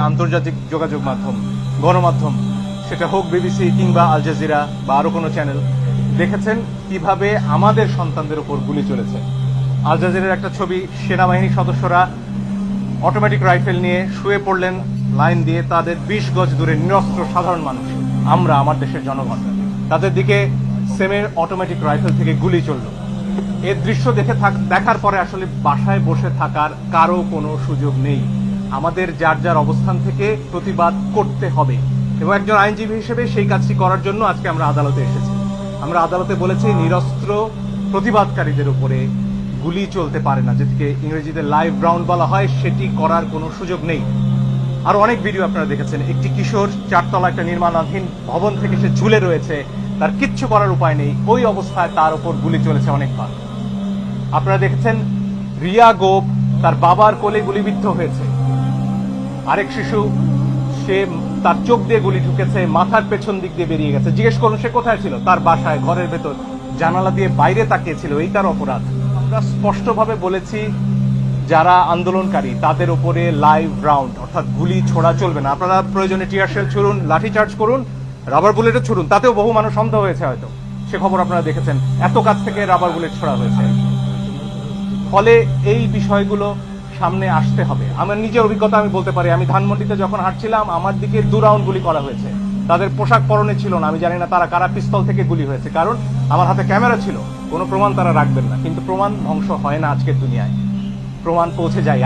আন্তর্জাতিক যোগাযোগ মাধ্যম, গণমাধ্যম, সেটা হোক বিবিসি কিংবা আল জাজিরা বা আরো কোনো চ্যানেল, দেখেছেন কিভাবে আমাদের সন্তানদের উপর গুলি চলেছে। আল জাজিরার একটা ছবি, সেনাবাহিনীর সদস্যরা অটোমেটিক রাইফেল নিয়ে শুয়ে পড়লেন লাইন দিয়ে, তাদের 20 গজ দূরে নিরস্ত্র সাধারণ মানুষ, আমরা, আমার দেশের জনগণ, তাদের দিকে সেমের অটোমেটিক রাইফেল থেকে গুলি চলল। এর দৃশ্য দেখার পরে আসলে বাসায় বসে থাকার কারো কোনো সুযোগ নেই। আমাদের যার যার অবস্থান থেকে প্রতিবাদ করতে হবে, এবং একজন আইনজীবী হিসেবে সেই কাজটি করার জন্য আজকে আমরা আদালতে এসেছি। আমরা আদালতে বলেছি নিরস্ত্র প্রতিবাদকারীদের উপরে গুলি চলতে পারে না, যেটিকে ইংরেজিতে লাইভ রাউন্ড বলা হয়, সেটি করার কোনো সুযোগ নেই। আর অনেক ভিডিও আপনারা দেখেছেন, একটি কিশোর 4 তলা একটা নির্মাণাধীন ভবন থেকে সে ঝুলে রয়েছে, তার কিচ্ছু করার উপায় নেই, ওই অবস্থায় তার উপর গুলি চলেছে অনেকবার। আপনারা দেখেছেন রিয়া গোপ তার বাবার কোলে গুলিবিদ্ধ হয়েছে, আরেক শিশু, সে তার চোখ দিয়ে গুলি ঢুকেছে, মাথার পেছন দিক দিয়ে বেরিয়ে গেছে। জিজ্ঞেস করুন সে কোথায় ছিল? তার বাসায়, ঘরের ভেতর, জানালা দিয়ে বাইরে তাকিয়েছিল, এই তার অপরাধ। আমরা স্পষ্টভাবে বলেছি যারা আন্দোলনকারী তাদের উপরে লাইভ রাউন্ড অর্থাৎ গুলি ছোড়া চলবে না। আপনারা প্রয়োজনে টিয়ার শেল ছুড়ুন, লাঠি চার্জ করুন, রাবার বুলেটও ছুড়ুন, তাতেও বহু মানুষ অন্ধ হয়েছে হয়তো, সে খবর আপনারা দেখেছেন, এত কাছ থেকে রাবার বুলেট ছোড়া হয়েছে। ফলে এই বিষয়গুলো সামনে আসতে হবে। আমার নিজের অভিজ্ঞতা আমি বলতে পারি, আমি ধানমন্ডিতে যখন হাঁটছিলাম আমার দিকে 2 রাউন্ড গুলি করা হয়েছে। তাদের পোশাক পরনে ছিল না, আমি জানি না তারা কারা পিস্তল থেকে গুলি হয়েছে, কারণ আমার হাতে ক্যামেরা ছিল, কোনো প্রমাণ তারা রাখবেন না। কিন্তু প্রমাণ ধ্বংস হয় না আজকের দুনিয়ায়, প্রমাণ পৌঁছে যায়।